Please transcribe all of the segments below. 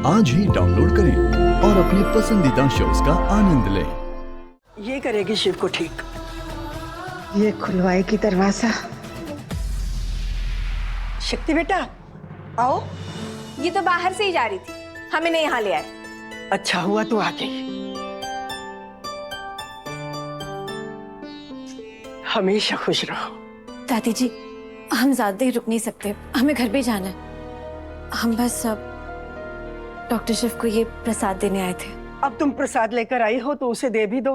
आज ही डाउनलोड करें और अपने पसंदीदा शोज का आनंद लें। ये करेगी शिव को ठीक। ये खुलवाएगी दरवाजा। शक्ति बेटा आओ। ये तो बाहर से ही जा रही थी, हमें नहीं यहाँ ले आए। अच्छा हुआ तू आ गई। हमेशा खुश रहो। दादी जी, हम ज्यादा देर रुक नहीं सकते, हमें घर भी जाना है। हम बस अब डॉक्टर शिव को ये प्रसाद देने आए थे। अब तुम प्रसाद लेकर आई हो तो उसे दे भी दो।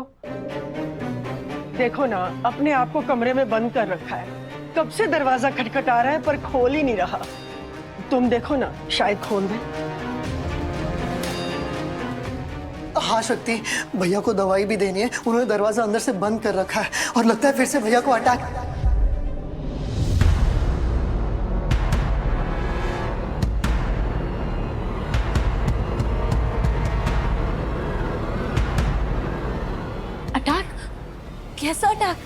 देखो ना, अपने आप को कमरे में बंद कर रखा है। कब से दरवाजा खटखटा रहा है पर खोल ही नहीं रहा। तुम देखो ना, शायद खोल दे। हाँ शक्ति, भैया को दवाई भी देनी है। उन्होंने दरवाजा अंदर से बंद कर रखा है और लगता है फिर से भैया को अटैक। अटैक? कैसा अटैक?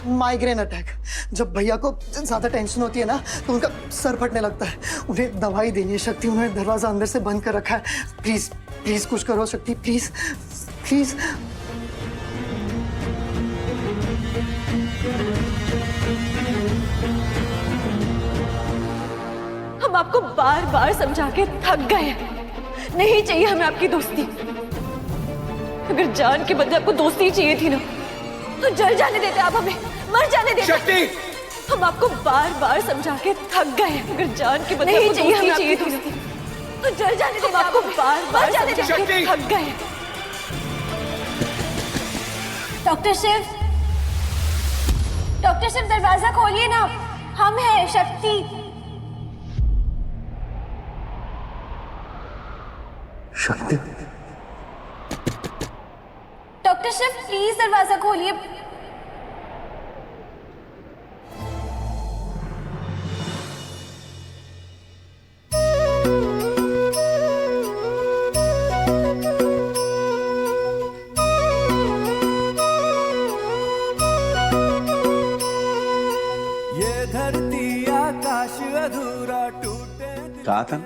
Migraine attack. जब भैया को ज्यादा टेंशन होती है ना तो उनका सर फटने लगता है। उन्हें दवाई देनी है शक्ति। उन्होंने दरवाजा अंदर से बंद कर रखा है। प्लीज प्लीज कुछ करो शक्ति, प्लीज प्लीज। हम आपको बार बार समझा के थक गए हैं। नहीं चाहिए हमें आपकी दोस्ती। अगर जान के बदले आपको दोस्ती ही चाहिए थी ना, तो जल जाने देते आप हमें, मर जाने देते। शक्ति! हम आपको बार बार समझा के थक गए हैं। अगर जान के बदले नहीं चाहिए हमें आपकी दोस्ती, तो जल जाने देते। आपको बार बार समझा के थक गए हैं। डॉक्टर शिव, डॉक्टर शिव, दरवाजा खोलिए ना, हम हैं शक्ति। शक्ति, डॉक्टर शिव प्लीज दरवाजा खोलिए। ये धरती आकाश अधूरा टूटे। कहा था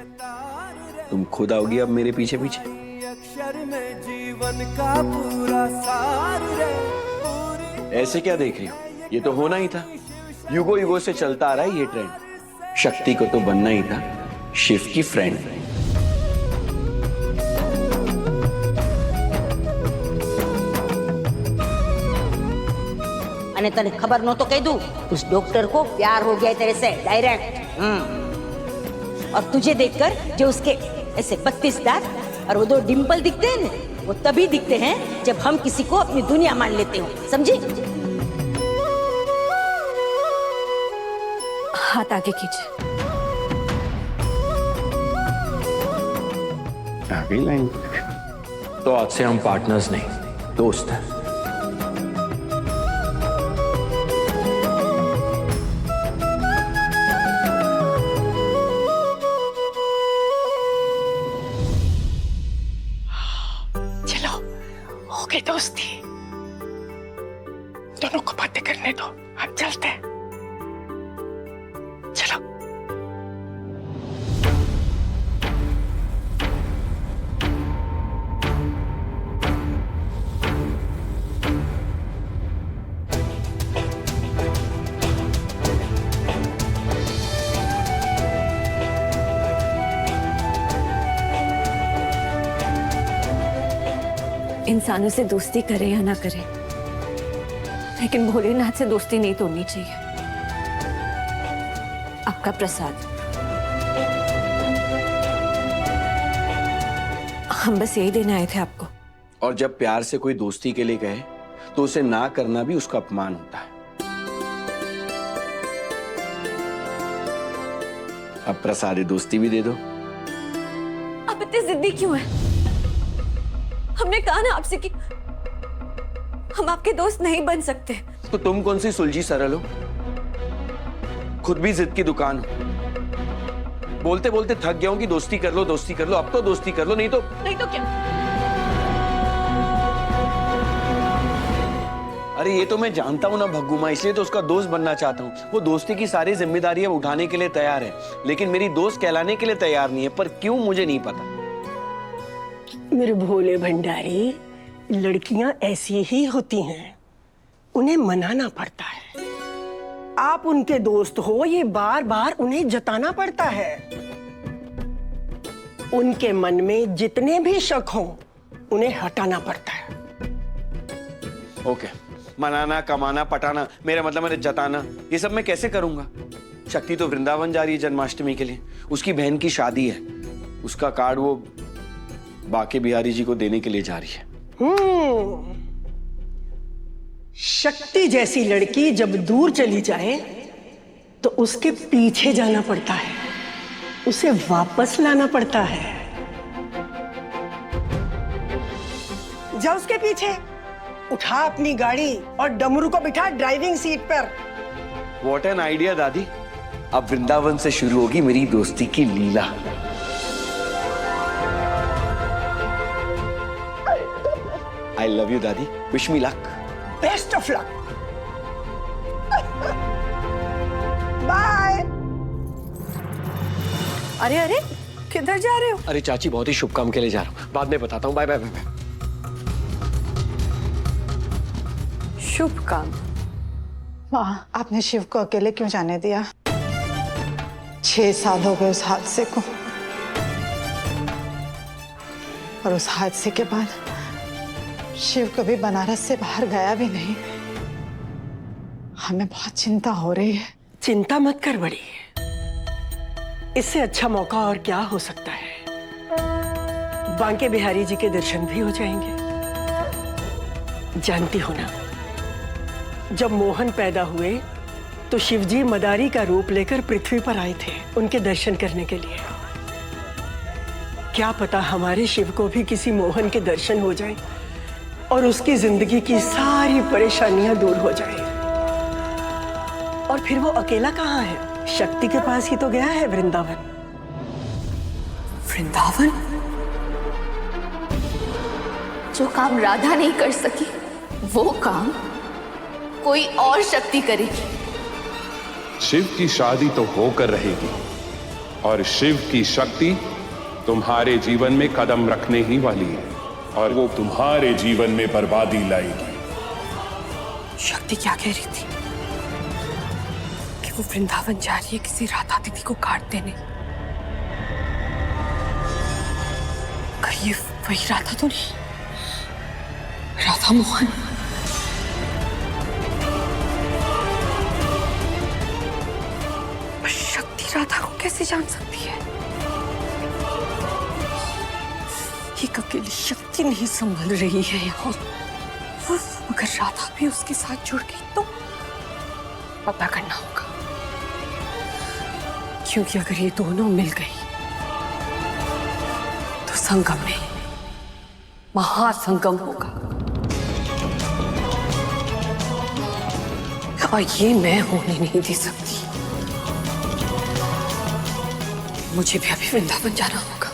तुम खुद आओगी अब मेरे पीछे पीछे। अक्षर में जीवन का पूरा सार रे। ऐसे क्या देख रही हो? ये तो होना ही था। युगो युगो से चलता आ रहा है ये ट्रेंड। शक्ति को तो बनना ही था शिव की फ्रेंड। अने तने खबर न तो कह दूं, उस डॉक्टर को प्यार हो गया है तेरे से डायरेक्ट। और तुझे देखकर जो उसके ऐसे 32 दांत और वो 2 डिंपल दिखते हैं ना, वो तभी दिखते हैं जब हम किसी को अपनी दुनिया मान लेते हो, समझी? हाथ आगे कीजिए। आगे लाइन। तो आज से हम पार्टनर्स नहीं, दोस्त हैं। की दोस्ती। दोनों को बातें करने दो, हम चलते हैं। चलो। इंसानों से दोस्ती करे या ना करे, लेकिन भोलेनाथ से दोस्ती नहीं तोड़नी चाहिए। आपका प्रसाद। हम बस यही देने आए थे आपको। और जब प्यार से कोई दोस्ती के लिए कहे तो उसे ना करना भी उसका अपमान होता है। अब प्रसाद दोस्ती भी दे दो। आप इतने जिद्दी क्यों हैं? हमने कहा ना आपसे कि हम आपके दोस्त नहीं बन सकते। तो तुम कौन सी सुलझी सरल हो? खुद भी जिद की दुकान हो। बोलते बोलते थक गया हूं कि दोस्ती कर लो, दोस्ती कर लो। अब तो दोस्ती कर लो, नहीं तो क्या? अरे ये तो मैं जानता हूँ ना भग्गू माँ, इसलिए तो उसका दोस्त बनना चाहता हूँ। वो दोस्ती की सारी जिम्मेदारियां उठाने के लिए तैयार है, लेकिन मेरी दोस्त कहलाने के लिए तैयार नहीं है। पर क्यों मुझे नहीं पता। मेरे भोले भंडारी, लड़कियां ऐसी ही होती हैं, उन्हें मनाना पड़ता है। आप उनके दोस्त हो, ये बार बार उन्हें जताना पड़ता है। उनके मन में जितने भी शक हों, उन्हें हटाना पड़ता है। ओके, मनाना, कमाना, पटाना, मेरा मतलब मैंने जताना, ये सब मैं कैसे करूंगा? शक्ति तो वृंदावन जा रही है जन्माष्टमी के लिए, उसकी बहन की शादी है, उसका कार्ड वो बाके बिहारी जी को देने के लिए जा रही है। शक्ति जैसी लड़की जब दूर चली जाए तो उसके पीछे जाना पड़ता है, उसे वापस लाना पड़ता है। जा उसके पीछे, उठा अपनी गाड़ी और डमरू को बिठा ड्राइविंग सीट पर। What an idea दादी। अब वृंदावन से शुरू होगी मेरी दोस्ती की लीला। I love you दादी, wish me luck। Best of luck. Bye. अरे अरे, किधर जा रहे हो? अरे चाची, बहुत ही शुभ काम के लिए जा रहा हूँ, बाद में बताता हूँ। Bye bye bye bye. शुभ काम? माँ, आपने शिव को अकेले क्यों जाने दिया? 6 साल हो गए उस हादसे को, और उस हादसे के बाद शिव कभी बनारस से बाहर गया भी नहीं। हमें बहुत चिंता हो रही है। चिंता मत कर बड़ी, इससे अच्छा मौका और क्या हो सकता है। बांके बिहारी जी के दर्शन भी हो जाएंगे। जानती हो ना, जब मोहन पैदा हुए तो शिवजी मदारी का रूप लेकर पृथ्वी पर आए थे उनके दर्शन करने के लिए। क्या पता हमारे शिव को भी किसी मोहन के दर्शन हो जाए और उसकी जिंदगी की सारी परेशानियां दूर हो जाए। और फिर वो अकेला कहाँ है? शक्ति के पास ही तो गया है, वृंदावन। वृंदावन? जो काम राधा नहीं कर सकी, वो काम कोई और शक्ति करेगी। शिव की शादी तो होकर रहेगी, और शिव की शक्ति तुम्हारे जीवन में कदम रखने ही वाली है, और वो तुम्हारे जीवन में बर्बादी लाएगी। शक्ति क्या कह रही थी? कि वो वृंदावन जा रही है किसी राधा दीदी को काट देने। कहीं ये वही राधा तो नहीं? राधा मोहन? शक्ति राधा को कैसे जान सकती है? एक अकेली शक्ति नहीं संभल रही है यहाँ। अगर राधा भी उसके साथ जुड़ गई तो पता करना होगा, क्योंकि अगर ये दोनों मिल गई तो संगम नहीं, महासंगम होगा। और ये मैं होने नहीं दे सकती। मुझे भी अभी वृंदावन जाना होगा।